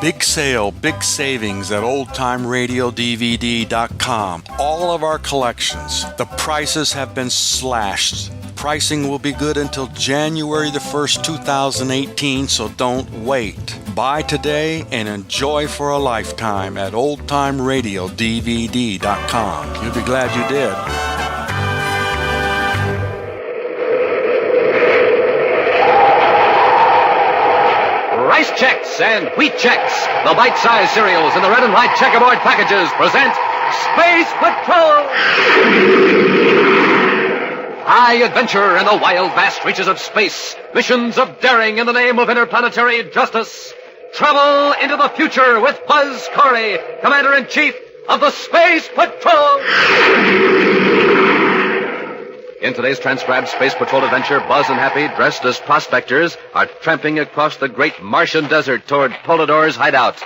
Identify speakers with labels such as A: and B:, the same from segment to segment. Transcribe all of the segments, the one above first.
A: Big sale, big savings at oldtimeradiodvd.com. All of our collections. The prices have been slashed. Pricing will be good until January the 1st, 2018, so don't wait. Buy today and enjoy for a lifetime at oldtimeradiodvd.com. You'll be glad you did.
B: Rice Chex and Wheat Chex, the bite-sized cereals in the red and white checkerboard packages, present Space Patrol! High adventure in the wild, vast reaches of space. Missions of daring in the name of interplanetary justice. Travel into the future with Buzz Corey, Commander-in-Chief of the Space Patrol! In today's transcribed Space Patrol adventure, Buzz and Happy, dressed as prospectors, are tramping across the great Martian desert toward Polidor's hideout.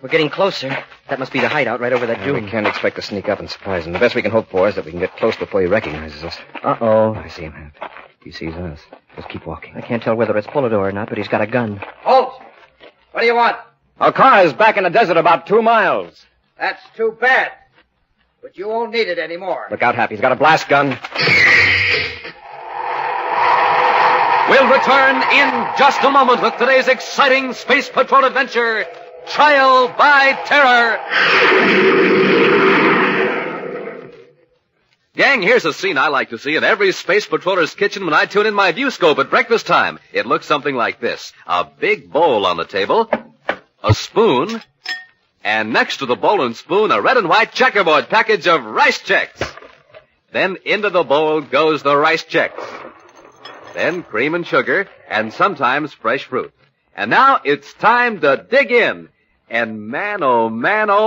C: We're getting closer. That must be the hideout right over that dune.
D: We can't expect to sneak up and surprise him. The best we can hope for is that we can get close before he recognizes us.
C: Uh-oh.
D: I see him, Hap. He sees us. Just keep walking.
C: I can't tell whether it's Polidor or not, but he's got a gun.
E: Halt! What do you want?
D: Our car is back in the desert about 2 miles.
E: That's too bad. But you won't need it anymore.
D: Look out, Hap. He's got a blast gun.
B: We'll return in just a moment with today's exciting Space Patrol adventure, Trial by Terror. Gang, here's a scene I like to see in every Space Patroller's kitchen when I tune in my viewscope at breakfast time. It looks something like this. A big bowl on the table, a spoon, and next to the bowl and spoon, a red and white checkerboard package of Rice Chex. Then into the bowl goes the Rice Chex. Then cream and sugar, and sometimes fresh fruit. And now it's time to dig in. And man, oh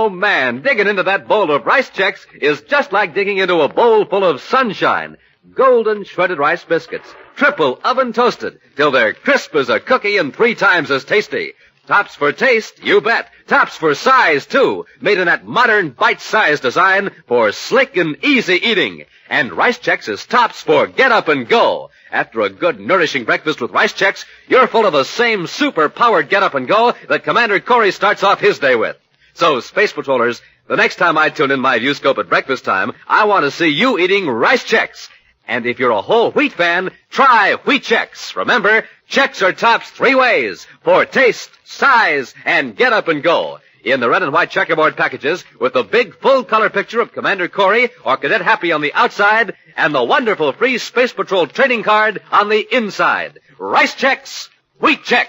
B: man, digging into that bowl of Rice Chex is just like digging into a bowl full of sunshine. Golden shredded rice biscuits, triple oven toasted, till they're crisp as a cookie and 3 times as tasty. Tops for taste, you bet. Tops for size, too. Made in that modern bite-sized design for slick and easy eating. And Rice Chex is tops for get up and go. After a good, nourishing breakfast with Rice Chex, you're full of the same super-powered get up and go that Commander Corey starts off his day with. So, Space Patrollers, the next time I tune in my viewscope at breakfast time, I want to see you eating Rice Chex. And if you're a whole wheat fan, try Wheat Chex. Remember, Chex are tops 3 ways, for taste, size, and get up and go. In the red and white checkerboard packages, with the big full-color picture of Commander Corey or Cadet Happy on the outside, and the wonderful free Space Patrol trading card on the inside. Rice Chex, Wheat Chex.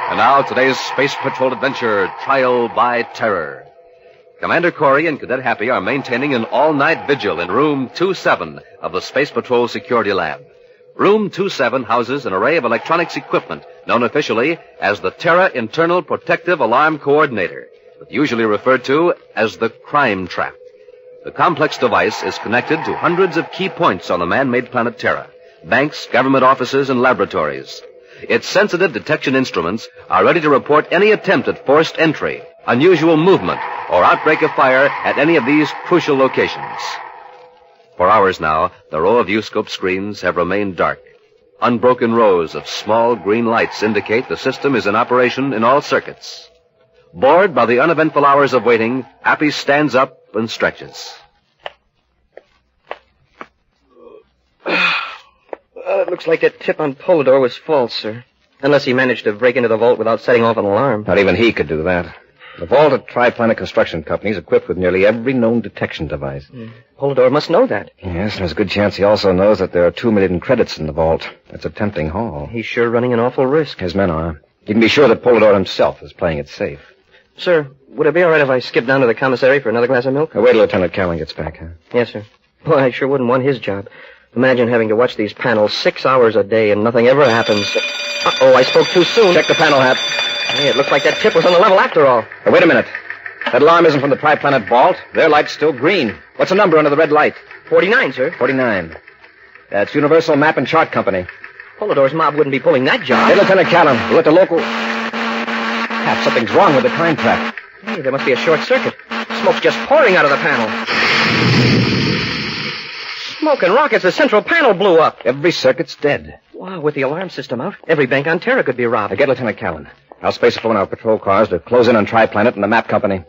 B: And now, today's Space Patrol adventure, Trial by Terror. Commander Corey and Cadet Happy are maintaining an all-night vigil in Room 27 of the Space Patrol Security Lab. Room 27 houses an array of electronics equipment known officially as the Terra Internal Protective Alarm Coordinator, but usually referred to as the Crime Trap. The complex device is connected to hundreds of key points on the man-made planet Terra, banks, government offices, and laboratories. Its sensitive detection instruments are ready to report any attempt at forced entry, unusual movement, or outbreak of fire at any of these crucial locations. For hours now, the row of viewscope screens have remained dark. Unbroken rows of small green lights indicate the system is in operation in all circuits. Bored by the uneventful hours of waiting, Happy stands up and stretches.
C: It looks like that tip on Polidor was false, sir. Unless he managed to break into the vault without setting off an alarm.
D: Not even he could do that. The vault at Triplanet Construction Company is equipped with nearly every known detection device.
C: Polidor must know that.
D: Yes, and there's a good chance he also knows that there are 2 million credits in the vault. That's a tempting haul.
C: He's sure running an awful risk.
D: His men are. You can be sure that Polidor himself is playing it safe.
C: Sir, would it be all right if I skip down to the commissary for another glass of milk?
D: Wait till Lieutenant Callan gets back, huh?
C: Yes, sir. Boy, I sure wouldn't want his job. Imagine having to watch these panels 6 hours a day and nothing ever happens. Uh-oh, I spoke too soon.
D: Check the panel, Hap.
C: Hey, it looks like that tip was on the level after all.
D: Now, wait a minute. That alarm isn't from the Triplanet vault. Their light's still green. What's the number under the red light?
C: 49, sir.
D: 49. That's Universal Map and Chart Company.
C: Polidor's mob wouldn't be pulling that job.
D: Hey, Lieutenant Callan, we're at the local... Hap, something's wrong with the time trap.
C: Hey, there must be a short circuit. Smoke's just pouring out of the panel. Smoke and rockets, the central panel blew up.
D: Every circuit's dead.
C: Wow, with the alarm system out, every bank on Terra could be robbed.
D: Get Lieutenant Callan. I'll spacephone our patrol cars to close in on Tri-Planet and the map company.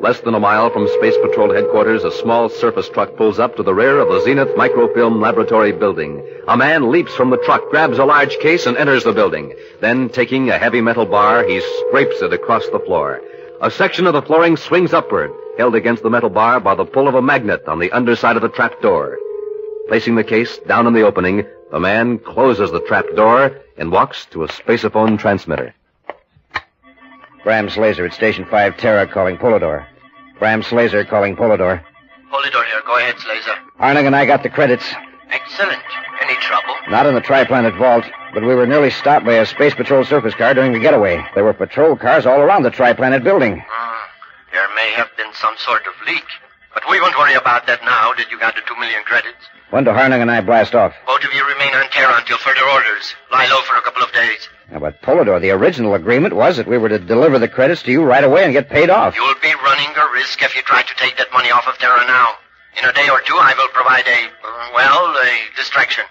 B: Less than a mile from Space Patrol headquarters, a small surface truck pulls up to the rear of the Zenith Microfilm Laboratory building. A man leaps from the truck, grabs a large case, and enters the building. Then, taking a heavy metal bar, he scrapes it across the floor. A section of the flooring swings upward, held against the metal bar by the pull of a magnet on the underside of the trap door. Placing the case down in the opening, the man closes the trap door and walks to a spaceophone transmitter.
D: Bram Slazer at Station 5 Terra calling Polidor. Bram Slazer calling Polidor.
F: Polidor here. Go ahead, Slazer.
D: Harning and I got the credits.
F: Excellent. Any trouble?
D: Not in the Tri-Planet vault, but we were nearly stopped by a Space Patrol surface car during the getaway. There were patrol cars all around the Tri-Planet building.
F: There may have been some sort of leak. But we won't worry about that now that you got the 2 million credits.
D: When do Harning and I blast off?
F: Both of you remain on Terra until further orders. Lie low for a couple of days.
D: Now, but Polidor, the original agreement was that we were to deliver the credits to you right away and get paid off.
F: You'll be running a risk if you try to take that money off of Terra now. In a day or two, I will provide a distraction.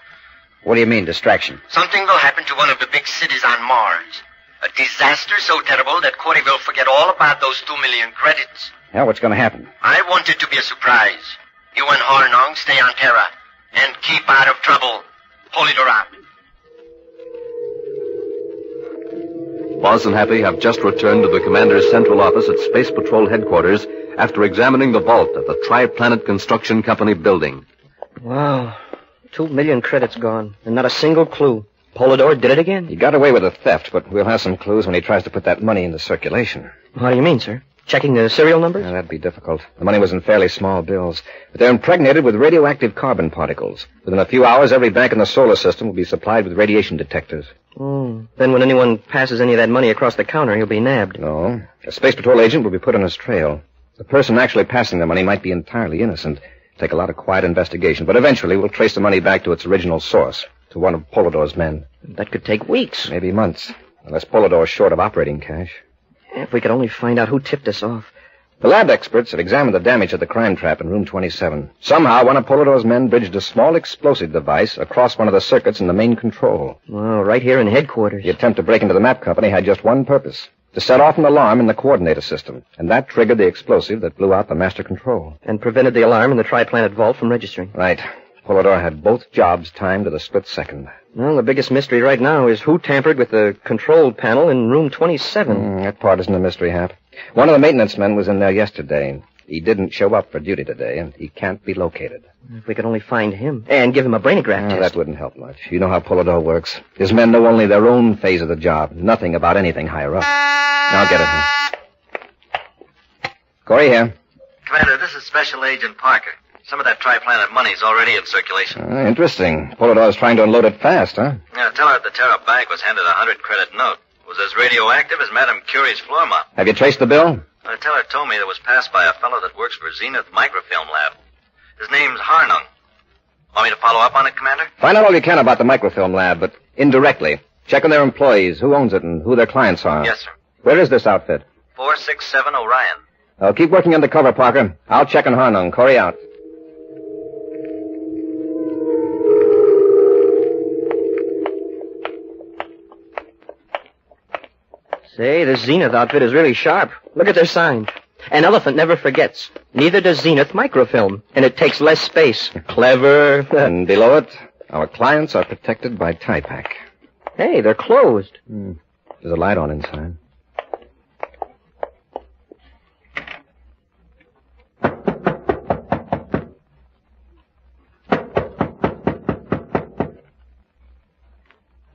D: What do you mean, distraction?
F: Something will happen to one of the big cities on Mars. A disaster so terrible that Corey will forget all about those 2 million credits.
D: Yeah, what's going to happen?
F: I want it to be a surprise. You and Harnong stay on Terra and keep out of trouble. Polidor out.
B: Boz and Happy have just returned to the commander's central office at Space Patrol headquarters after examining the vault of the Tri-Planet Construction Company building.
C: Wow. 2 million credits gone, and not a single clue. Polidor did it again.
D: He got away with the theft, but we'll have some clues when he tries to put that money into circulation.
C: How do you mean, sir? Checking the serial numbers?
D: Yeah, that'd be difficult. The money was in fairly small bills, but they're impregnated with radioactive carbon particles. Within a few hours, every bank in the solar system will be supplied with radiation detectors.
C: Then when anyone passes any of that money across the counter, he'll be nabbed.
D: No. A Space Patrol agent will be put on his trail. The person actually passing the money might be entirely innocent. It'll take a lot of quiet investigation, but eventually we'll trace the money back to its original source, to one of Polidor's men.
C: That could take weeks.
D: Maybe months, unless Polidor's short of operating cash.
C: If we could only find out who tipped us off.
D: The lab experts had examined the damage at the crime trap in room 27. Somehow, one of Polidor's men bridged a small explosive device across one of the circuits in the main control.
C: Well, right here in headquarters.
D: The attempt to break into the map company had just one purpose: to set off an alarm in the coordinator system. And that triggered the explosive that blew out the master control.
C: And prevented the alarm in the Tri-Planet vault from registering.
D: Right. Polidor had both jobs timed to the split second.
C: Well, the biggest mystery right now is who tampered with the control panel in room 27.
D: That part isn't a mystery, Hap. One of the maintenance men was in there yesterday. He didn't show up for duty today, and he can't be located.
C: If we could only find him. And give him a brainograph test.
D: That wouldn't help much. You know how Polidor works. His men know only their own phase of the job. Nothing about anything higher up. Now get it. Corey here.
G: Commander, this is Special Agent Parker. Some of that Tri-Planet money's already in circulation.
D: Interesting. Polidor's trying to unload it fast, huh?
G: Yeah, tell her at the Terra Bank was handed a 100-credit note. It was as radioactive as Madame Curie's floor mop.
D: Have you traced the bill?
G: The teller told me that it was passed by a fellow that works for Zenith Microfilm Lab. His name's Harnung. Want me to follow up on it, Commander?
D: Find out all you can about the microfilm lab, but indirectly. Check on their employees, who owns it, and who their clients are.
G: Yes, sir.
D: Where is this outfit?
G: 467 Orion.
D: Keep working undercover, Parker. I'll check on Harnung. Corey out.
C: Say, this Zenith outfit is really sharp. Look at their sign. An elephant never forgets. Neither does Zenith Microfilm. And it takes less space. Clever.
D: And below it, our clients are protected by Typac.
C: Hey, they're closed.
D: There's a light on inside.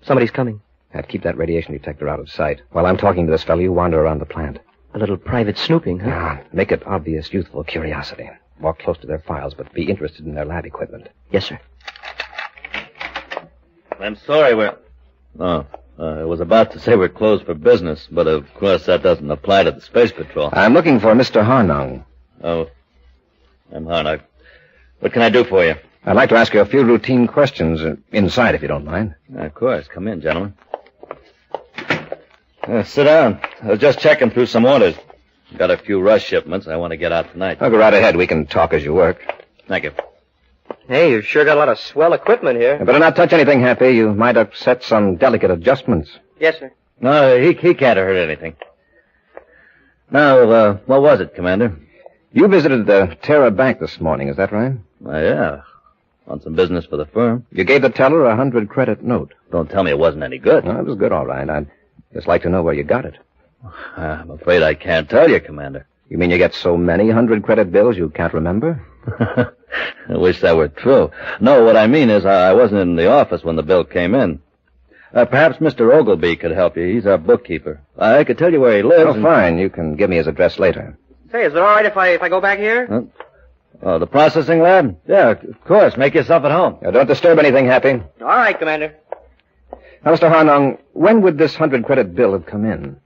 C: Somebody's coming.
D: Have to keep that radiation detector out of sight. While I'm talking to this fellow, you wander around the plant.
C: A little private snooping, huh?
D: Make it obvious youthful curiosity. Walk close to their files, but be interested in their lab equipment.
C: Yes, sir.
H: I'm sorry I was about to say we're closed for business, but of course that doesn't apply to the Space Patrol.
D: I'm looking for Mr. Harnung.
H: Oh, I'm Harnung. What can I do for you?
D: I'd like to ask you a few routine questions inside, if you don't mind.
H: Of course. Come in, gentlemen. Sit down. I was just checking through some orders. Got a few rush shipments I want to get out tonight.
D: I'll go right ahead. We can talk as you work.
H: Thank you.
C: Hey, you've sure got a lot of swell equipment here.
D: You better not touch anything, Happy. You might upset some delicate adjustments.
C: Yes, sir.
H: No, he can't have hurt anything. Now, what was it, Commander?
D: You visited the Terra Bank this morning, is that right?
H: Yeah. On some business for the firm.
D: You gave the teller a 100-credit note.
H: Don't tell me it wasn't any good.
D: No, it was good, all right. I'd just like to know where you got it.
H: I'm afraid I can't tell you, Commander.
D: You mean you get so many 100-credit bills you can't remember?
H: I wish that were true. No, what I mean is I wasn't in the office when the bill came in. Perhaps Mr. Ogilvy could help you. He's our bookkeeper. I could tell you where he lives.
D: Oh, fine. You can give me his address later.
C: Say, is it all right if I go back here?
H: Oh, the processing lab? Yeah, of course. Make yourself at home.
D: Now, don't disturb anything, Happy.
C: All right, Commander.
D: Now, Mr. Harnong, when would this 100-credit bill have come in?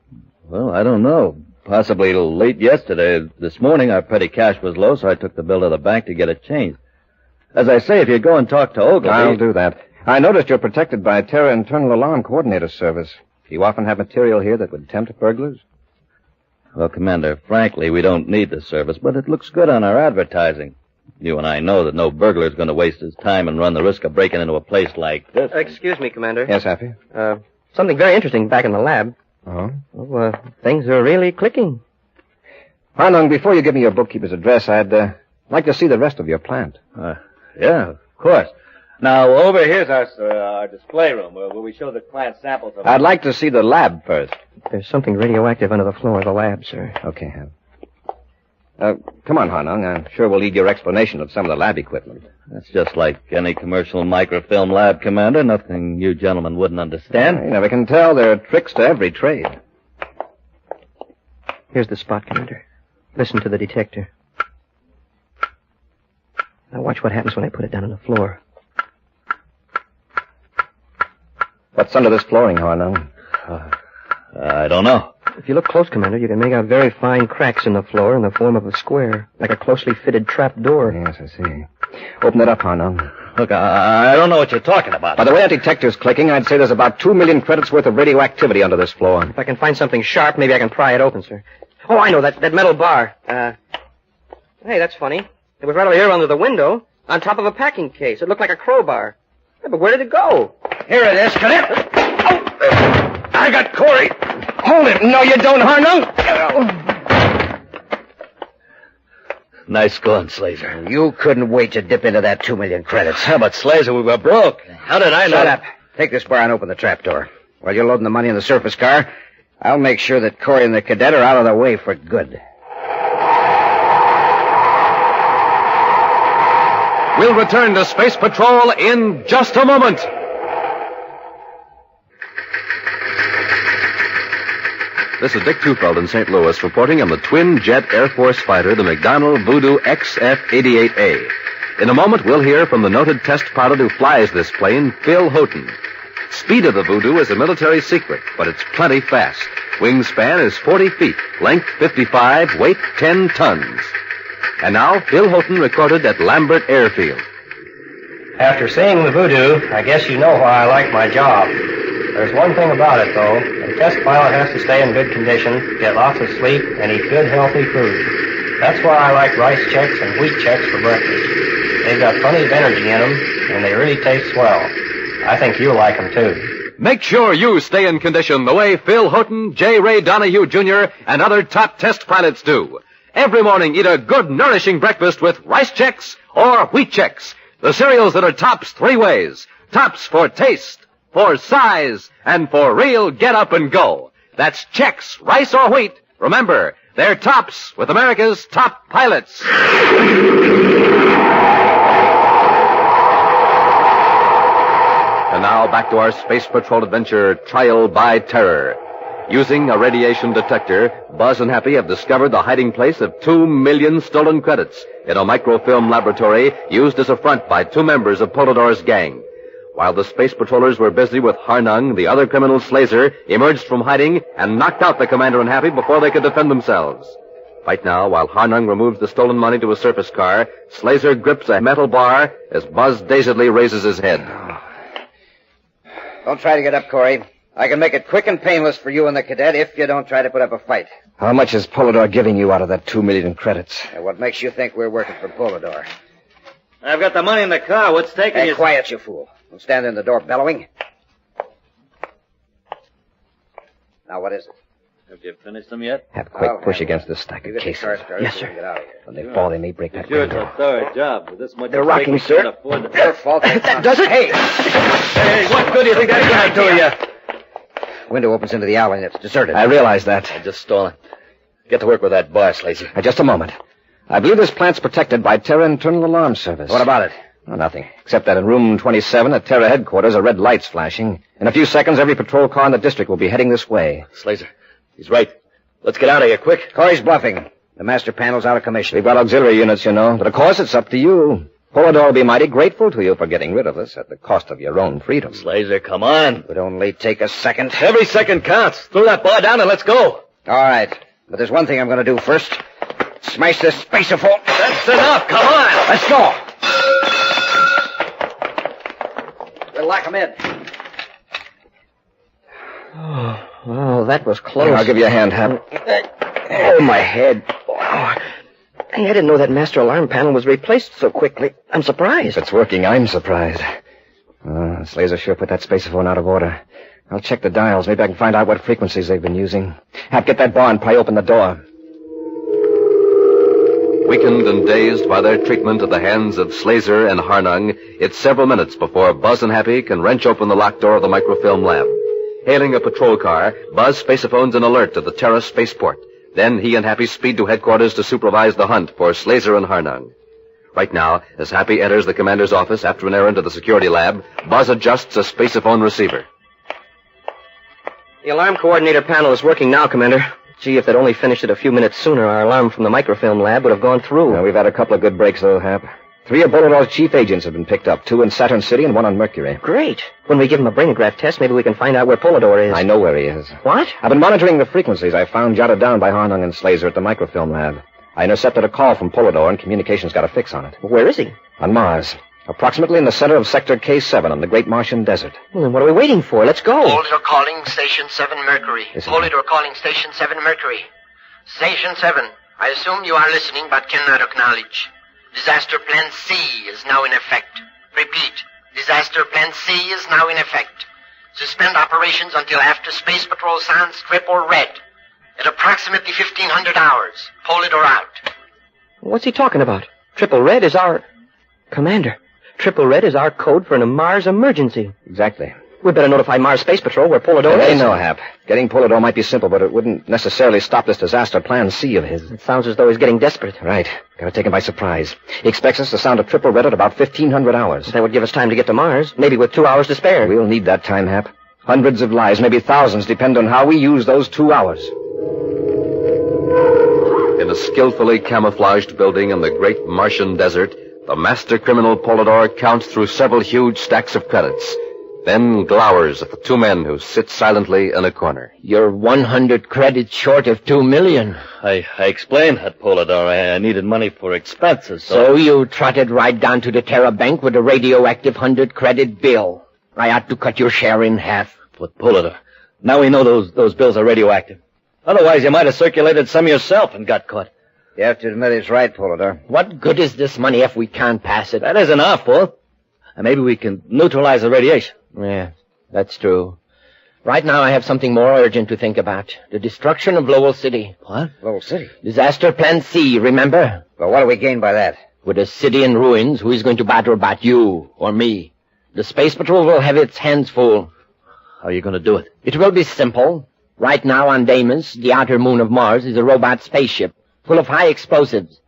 H: Well, I don't know. Possibly late yesterday. This morning our petty cash was low, so I took the bill to the bank to get it changed. As I say, if you go and talk to Ogilvy...
D: I'll do that. I noticed you're protected by Terra Internal Alarm Coordinator Service. Do you often have material here that would tempt burglars?
H: Well, Commander, frankly, we don't need the service, but it looks good on our advertising. You and I know that no burglar is going to waste his time and run the risk of breaking into a place like this.
C: Excuse me, Commander.
D: Yes, Happy?
C: Something very interesting back in the lab.
D: Oh?
C: Well, things are really clicking.
D: Harnong, before you give me your bookkeeper's address, I'd like to see the rest of your plant.
H: Yeah, of course. Now, over here's our display room where we show the plant samples of...
D: I'd like to see the lab first.
C: There's something radioactive under the floor of the lab, sir.
D: Okay, Hap. Come on, Harnong. I'm sure we'll need your explanation of some of the lab equipment.
H: That's just like any commercial microfilm lab, Commander. Nothing you gentlemen wouldn't understand.
D: You never can tell. There are tricks to every trade.
C: Here's the spot, Commander. Listen to the detector. Now watch what happens when I put it down on the floor.
D: What's under this flooring, Harnong?
H: I don't know.
C: If you look close, Commander, you can make out very fine cracks in the floor in the form of a square, like a closely fitted trap door.
D: Yes, I see. Open it up, Harnong.
H: Look, I don't know what you're talking about.
D: By the way that detector's clicking, I'd say there's about 2 million credits worth of radioactivity under this floor.
C: If I can find something sharp, maybe I can pry it open, sir. Oh, I know, that metal bar. Hey, that's funny. It was right over here under the window, on top of a packing case. It looked like a crowbar. Yeah, but where did it go?
D: Here it is, Cadet. Oh, I got Corey. Hold it. No, you don't, Harnong.
H: Nice going, Slazer.
E: You couldn't wait to dip into that 2 million credits.
H: Yeah, but Slazer, we were broke. How did I know?
E: Shut up. Take this bar and open the trapdoor. While you're loading the money in the surface car, I'll make sure that Corey and the cadet are out of the way for good.
B: We'll return to Space Patrol in just a moment. This is Dick Tufeld in St. Louis reporting on the twin-jet Air Force fighter, the McDonnell Voodoo XF-88A. In a moment, we'll hear from the noted test pilot who flies this plane, Phil Houghton. Speed of the Voodoo is a military secret, but it's plenty fast. Wingspan is 40 feet, length 55, weight 10 tons. And now, Phil Houghton recorded at Lambert Airfield.
C: After seeing the Voodoo, I guess you know why I like my job. There's one thing about it, though. The test pilot has to stay in good condition, get lots of sleep, and eat good, healthy food. That's why I like rice checks and wheat checks for breakfast. They've got plenty of energy in them, and they really taste swell. I think you'll like them, too.
B: Make sure you stay in condition the way Phil Houghton, J. Ray Donahue Jr., and other top test pilots do. Every morning, eat a good, nourishing breakfast with Rice Chex or Wheat Chex, the cereals that are tops 3 ways. Tops for taste, for size, and for real get up and go. That's Chex, rice or wheat. Remember, they're tops with America's top pilots. And now back to our Space Patrol adventure, Trial by Terror. Using a radiation detector, Buzz and Happy have discovered the hiding place of 2 million stolen credits in a microfilm laboratory used as a front by 2 members of Polidor's gang. While the Space Patrollers were busy with Harnung, the other criminal Slazer emerged from hiding and knocked out the Commander and Happy before they could defend themselves. Right now, while Harnung removes the stolen money to a surface car, Slazer grips a metal bar as Buzz dazedly raises his head.
E: Don't try to get up, Corey. I can make it quick and painless for you and the cadet if you don't try to put up a fight.
D: How much is Polidor giving you out of that 2 million credits?
E: What makes you think we're working for Polidor?
H: I've got the money in the car. What's taking
E: Hey,
H: you?
E: quiet, you fool. Don't stand in the door bellowing. Now, what is it?
H: Have you finished them yet?
D: Have a quick
E: I'll
D: push
E: handle
D: against
E: it.
D: this stack
E: You
D: of
E: get the
D: cases.
E: car started
D: Yes,
E: so we can
D: sir.
E: get out of here.
D: When they fall, they may break that
H: Sure, it's
D: window.
H: a thorough job. With this much
E: They're
H: at stake,
E: rocking,
H: we
E: sir.
H: can't afford to...
E: Their fault.
D: That does it?
E: Hey!
H: Hey, what good do you think that's going to do you?
E: Window opens into the alley and it's deserted.
D: I realize that.
H: I just stole it. Get to work with that bar, Slazy.
D: Just a moment. I believe this plant's protected by Terra Internal Alarm Service.
E: What about it?
D: Oh, nothing. Except that in room 27 at Terra headquarters, a red light's flashing. In a few seconds, every patrol car in the district will be heading this way.
H: Slazer, he's right. Let's get out of here, quick.
E: Corey's bluffing. The master panel's out of commission.
D: We've got auxiliary units, you know. But of course, it's up to you. Polidor will be mighty grateful to you for getting rid of us at the cost of your own freedom.
H: Slazer, come on.
E: It would only take a second.
H: Every second counts. Throw that bar down and let's go.
E: All right. But there's one thing I'm going to do first. Smash this spacerphone.
H: That's enough. Come on.
E: Let's go. We'll lock him in. Oh, that was close.
D: I'll give you a hand, Hap.
E: Oh, my head. Oh. Hey, I didn't know that master alarm panel was replaced so quickly. I'm surprised.
D: If it's working, I'm surprised. Slazer sure put that spacerphone out of order. I'll check the dials. Maybe I can find out what frequencies they've been using. Hap, get that bar and pry open the door.
B: Weakened and dazed by their treatment at the hands of Slazer and Harnung, it's several minutes before Buzz and Happy can wrench open the locked door of the microfilm lab. Hailing a patrol car, Buzz spacephones an alert to the Terra spaceport. Then he and Happy speed to headquarters to supervise the hunt for Slazer and Harnung. Right now, as Happy enters the commander's office after an errand to the security lab, Buzz adjusts a spacephone receiver.
C: The alarm coordinator panel is working now, Commander. Gee, if they'd only finished it a few minutes sooner, our alarm from the microfilm lab would have gone through.
D: We've had a couple of good breaks, though, Hap. 3 of Polidor's chief agents have been picked up, 2 in Saturn City and 1 on Mercury.
C: Great. When we give him a brainograph test, maybe we can find out where Polidor is.
D: I know where he is.
C: What?
D: I've been monitoring the frequencies I found jotted down by Harnung and Slazer at the microfilm lab. I intercepted a call from Polidor, and communications got a fix on it.
C: Where is he?
D: On Mars. Approximately in the center of Sector K7 on the Great Martian Desert.
C: Well, then what are we waiting for? Let's go.
F: Polidor calling Station 7 Mercury.
D: Listen.
F: Polidor calling Station 7 Mercury. Station 7, I assume you are listening but cannot acknowledge. Disaster Plan C is now in effect. Repeat, Disaster Plan C is now in effect. Suspend operations until after Space Patrol sounds triple red. At approximately 1500 hours. Polidor out.
C: What's he talking about? Triple Red is our... Commander, Triple Red is our code for a Mars emergency.
D: Exactly.
C: We better notify Mars Space Patrol where Polidor
D: They
C: is.
D: know, Hap. Getting Polidor might be simple, but it wouldn't necessarily stop this disaster plan C of his.
C: It sounds as though he's getting desperate.
D: Right. Gotta take him by surprise. He expects us to sound a triple red at about 1500 hours.
C: That would give us time to get to Mars, maybe with 2 hours to spare.
D: We'll need that time, Hap. Hundreds of lives, maybe thousands, depend on how we use those 2 hours.
B: In a skillfully camouflaged building in the Great Martian Desert, the master criminal Polidor counts through several huge stacks of credits, then glowers at the 2 men who sit silently in a corner.
E: You're 100 credits short of 2 million.
H: I explained that, Polidor. I needed money for expenses,
E: So you trotted right down to the Terra Bank with a radioactive 100-credit bill. I ought to cut your share in half.
H: But, Polidor, now we know those bills are radioactive. Otherwise, you might have circulated some yourself and got caught.
E: You have to admit he's right, Polidor. What good is this money if we can't pass it?
H: That isn't our fault. And maybe we can neutralize the radiation.
E: Yeah, that's true. Right now I have something more urgent to think about. The destruction of Lowell City.
H: What?
E: Lowell City? Disaster Plan C, remember? Well, what do we gain by that? With a city in ruins, who is going to bother about you or me? The Space Patrol will have its hands full.
H: How are you going to do it?
E: It will be simple. Right now on Deimos, the outer moon of Mars, is a robot spaceship full of high explosives.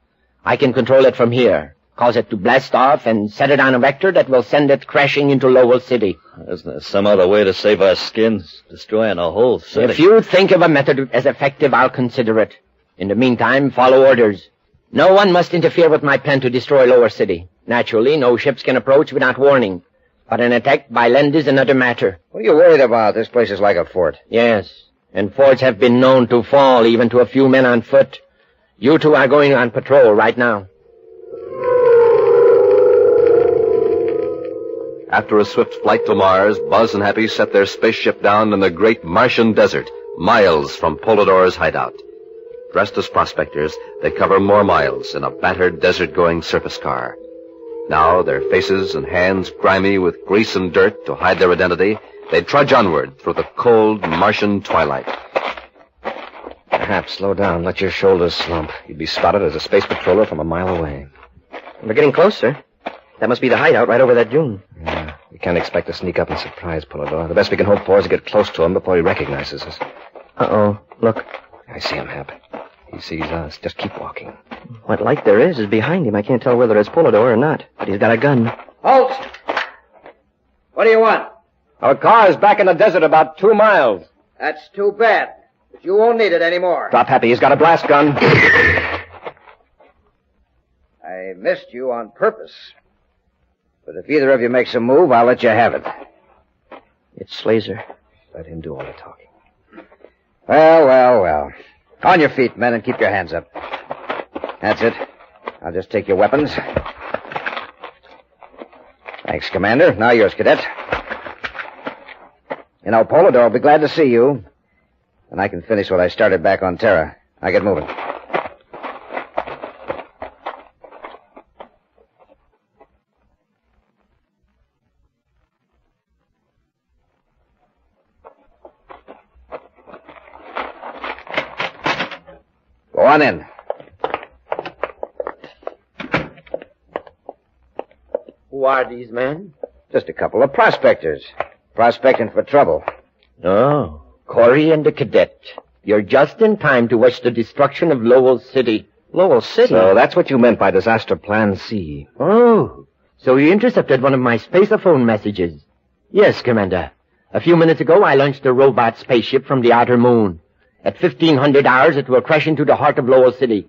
E: I can control it from here. Cause it to blast off and set it on a vector that will send it crashing into Lowell City.
H: Isn't there some other way to save our skins? Destroying a whole city.
E: If you think of a method as effective, I'll consider it. In the meantime, follow orders. No one must interfere with my plan to destroy Lower City. Naturally, no ships can approach without warning. But an attack by land is another matter.
C: What are you worried about? This place is like a fort.
E: Yes, and forts have been known to fall even to a few men on foot. You two are going on patrol right now.
B: After a swift flight to Mars, Buzz and Happy set their spaceship down in the Great Martian Desert, miles from Polidor's hideout. Dressed as prospectors, they cover more miles in a battered desert-going surface car. Now, their faces and hands grimy with grease and dirt to hide their identity, they trudge onward through the cold Martian twilight.
D: Perhaps slow down. Let your shoulders slump. You'd be spotted as a space patroller from a mile away.
C: We're getting close, sir. That must be the hideout right over that dune.
D: Yeah, we can't expect to sneak up and surprise Polidor. The best we can hope for is to get close to him before he recognizes us.
C: Uh-oh. Look.
D: I see him, Hap. He sees us. Just keep walking.
C: What light there is behind him. I can't tell whether it's Polidor or not, but he's got a gun.
E: Halt! What do you want?
D: Our car is back in the desert about 2 miles.
E: That's too bad. But you won't need it anymore.
D: Drop, Happy. He's got a blast gun.
E: I missed you on purpose. But if either of you makes a move, I'll let you have it.
C: It's Slazer.
D: Let him do all the talking.
E: Well. On your feet, men, and keep your hands up. That's it. I'll just take your weapons. Thanks, Commander. Now yours, Cadet. You know, Polidor will be glad to see you. And I can finish what I started back on Terra. Now get moving. Go on in. Who are these men?
C: Just a couple of prospectors. Prospecting for trouble.
E: Oh, Corey and the cadet. You're just in time to watch the destruction of Lowell City.
C: Lowell City?
D: So that's what you meant by disaster plan C.
E: Oh, so you intercepted one of my spaceophone messages. Yes, Commander. A few minutes ago, I launched a robot spaceship from the outer moon. At 1500 hours, it will crash into the heart of Lowell City.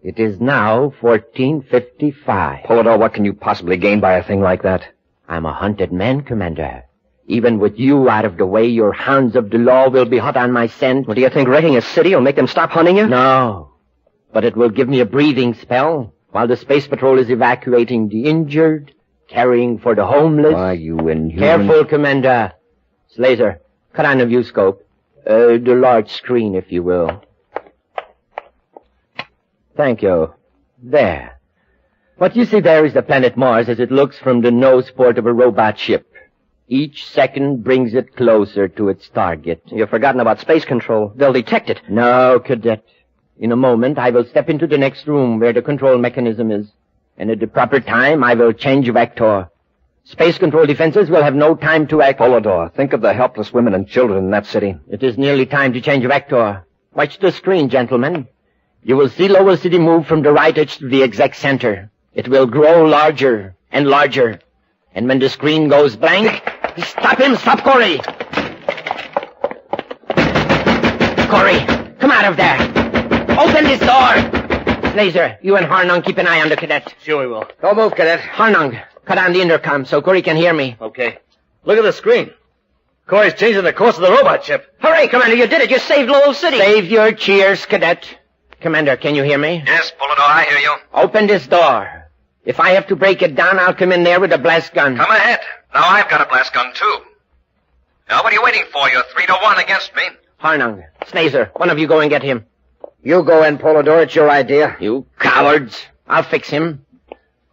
E: It is now 14:55.
D: Polidor, what can you possibly gain by a thing like that?
E: I'm a hunted man, Commander. Even with you out of the way, your hounds of the law will be hot on my scent.
C: Well, do you think wrecking a city will make them stop hunting you?
E: No. But it will give me a breathing spell while the Space Patrol is evacuating the injured, caring for the homeless.
D: Why, you inhuman...
E: Careful, Commander. Slazer, cut on the viewscope. The large screen, if you will. Thank you. There. What you see there is the planet Mars as it looks from the nose port of a robot ship. Each second brings it closer to its target.
C: You've forgotten about space control. They'll detect it.
E: No, Cadet. In a moment, I will step into the next room where the control mechanism is. And at the proper time, I will change vector. Space control defenses will have no time to act.
D: Polidor, think of the helpless women and children in that city.
E: It is nearly time to change vector. Watch the screen, gentlemen. You will see Lowell City move from the right edge to the exact center. It will grow larger and larger. And when the screen goes blank... Stop him! Stop Corey! Corey, come out of there! Open this door! Slazer, you and Harnung keep an eye on the cadet.
I: Sure we will.
E: Don't move, cadet. Harnung, cut on the intercom so Corey can hear me.
I: Okay. Look at the screen. Corey's changing the course of the robot ship.
E: Hooray, Commander, you did it! You saved Lowell City! Save your cheers, cadet. Commander, can you hear me?
F: Yes, Polidor, I hear you.
E: Open this door. If I have to break it down, I'll come in there with a blast gun.
F: Come ahead. Now I've got a blast gun, too. Now, what are you waiting for? You're 3-1 against me.
E: Harnung, Slazer, one of you go and get him.
C: You go in, Polidor. It's your idea.
E: You cowards. I'll fix him.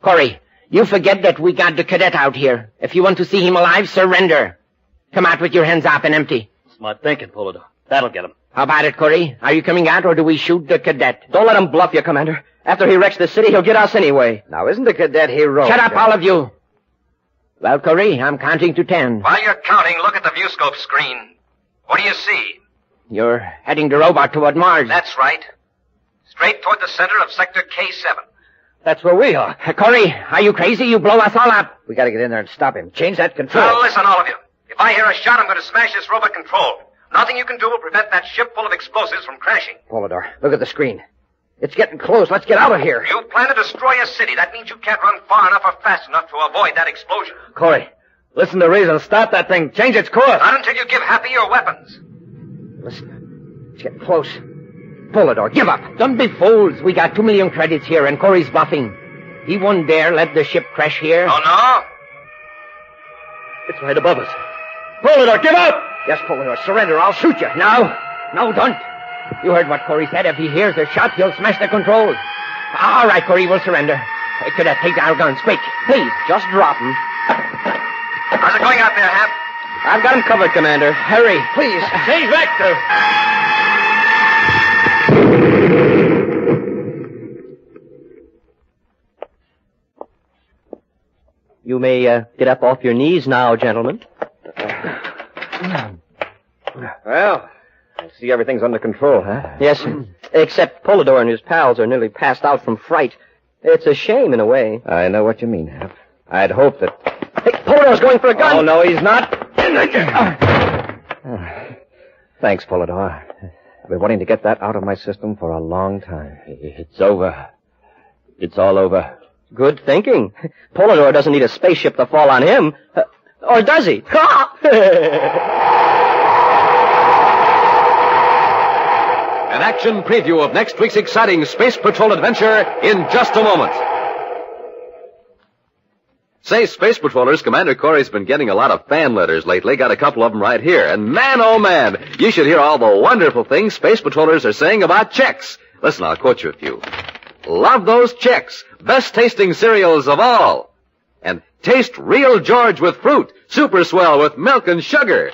E: Corey, you forget that we got the cadet out here. If you want to see him alive, surrender. Come out with your hands up and empty.
I: Smart thinking, Polidor. That'll get him.
E: How about it, Corey? Are you coming out, or do we shoot the cadet?
C: Don't let him bluff you, Commander. After he wrecks the city, he'll get us anyway. Now, isn't the cadet heroic?
E: Shut up, all of you. Well, Corey, I'm counting to 10.
F: While you're counting, look at the viewscope screen. What do you see?
E: You're heading the robot toward Mars.
F: That's right. Straight toward the center of Sector K7.
C: That's where we are.
E: Corey, are you crazy? You blow us all up.
C: We gotta get in there and stop him. Change that control.
F: Now, listen, all of you. If I hear a shot, I'm going to smash this robot control. Nothing you can do will prevent that ship full of explosives from crashing.
C: Polidor, look at the screen. It's getting close. Let's get out of here.
F: You plan to destroy a city. That means you can't run far enough or fast enough to avoid that explosion.
I: Corey, listen to reason. Stop that thing. Change its course.
F: Not until you give Happy your weapons.
C: Listen. It's getting close. Polidor, give up.
E: Don't be fools. We got 2 million credits here, and Corey's bluffing. He won't dare let the ship crash here.
F: Oh, no?
I: It's right above us. Polidor, give up!
C: Yes, Polidor, surrender. I'll shoot you.
E: No, don't. You heard what Corey said. If he hears a shot, he'll smash the controls. All right, Corey, we'll surrender. Cadet, take our guns, quick. Please, just drop them.
F: How's it going out there, Hap?
E: I've got him covered, Commander. Hurry, please.
I: Change vector.
E: You may get up off your knees now, gentlemen.
D: Well, I see everything's under control, huh?
E: Yes, sir. Except Polidor and his pals are nearly passed out from fright. It's a shame in a way.
D: I know what you mean, Hap. I'd hope that...
E: Hey, Polidor's going for a gun.
D: Oh, no, he's not. Thanks, Polidor. I've been wanting to get that out of my system for a long time.
H: It's over. It's all over.
E: Good thinking. Polidor doesn't need a spaceship to fall on him. Or does he?
B: An action preview of next week's exciting Space Patrol adventure in just a moment. Say, Space Patrollers, Commander Corey's been getting a lot of fan letters lately. Got a couple of them right here. And man, oh man, you should hear all the wonderful things Space Patrollers are saying about Chex. Listen, I'll quote you a few. Love those Chex. Best tasting cereals of all. And taste real George with fruit. Super swell with milk and sugar.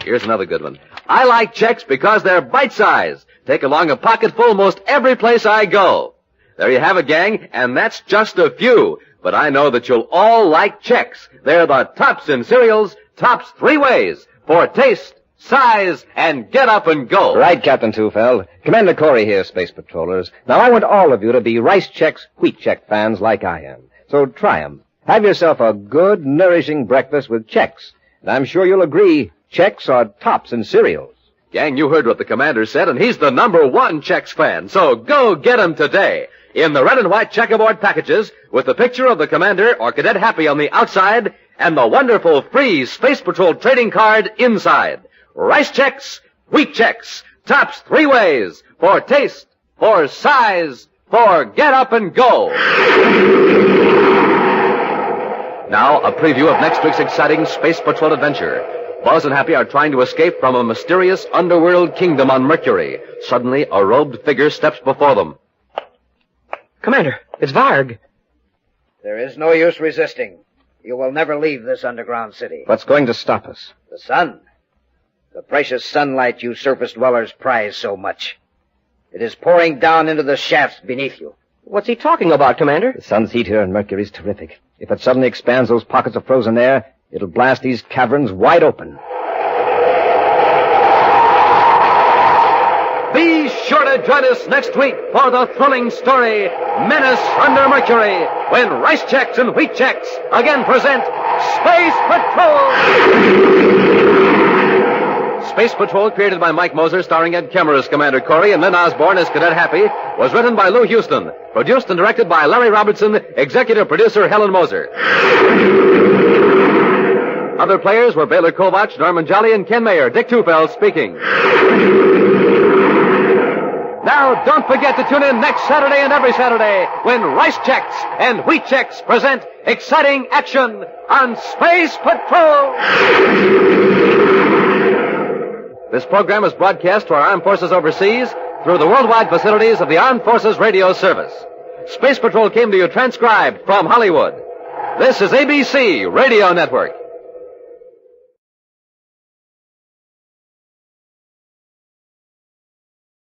B: Here's another good one. I like Chex because they're bite-sized. Take along a pocket full most every place I go. There you have it, gang, and that's just a few. But I know that you'll all like Chex. They're the tops in cereals, tops 3 ways. For taste, size, and get up and go.
D: Right, Captain Tufeld. Commander Corey here, Space Patrollers. Now, I want all of you to be Rice Chex, Wheat Chex fans like I am. So try 'em. Have yourself a good, nourishing breakfast with Chex. And I'm sure you'll agree, Chex are tops in cereals.
B: Gang, you heard what the commander said, and he's the #1 Chex fan. So go get him today. In the red and white checkerboard packages, with the picture of the commander or Cadet Happy on the outside, and the wonderful free Space Patrol trading card inside. Rice Chex, Wheat Chex, tops 3 ways. For taste, for size, for get up and go. Now, a preview of next week's exciting Space Patrol adventure. Buzz and Happy are trying to escape from a mysterious underworld kingdom on Mercury. Suddenly, a robed figure steps before them.
E: Commander, it's Varg.
J: There is no use resisting. You will never leave this underground city.
D: What's going to stop us?
J: The sun. The precious sunlight you surface dwellers prize so much. It is pouring down into the shafts beneath you.
E: What's he talking about, Commander?
D: The sun's heat here on Mercury is terrific. If it suddenly expands those pockets of frozen air, it'll blast these caverns wide open.
B: Be sure to join us next week for the thrilling story, Menace Under Mercury, when Rice Chex and Wheat Chex again present Space Patrol! Space Patrol, created by Mike Moser, starring Ed Kemmer as Commander Corey and Lynn Osborne as Cadet Happy, was written by Lou Houston, produced and directed by Larry Robertson, executive producer Helen Moser. Other players were Baylor Kovach, Norman Jolly, and Ken Mayer. Dick Tufeld speaking. Now, don't forget to tune in next Saturday and every Saturday when Rice Chex and Wheat Chex present exciting action on Space Patrol. This program is broadcast to our armed forces overseas through the worldwide facilities of the Armed Forces Radio Service. Space Patrol came to you transcribed from Hollywood. This is ABC Radio Network.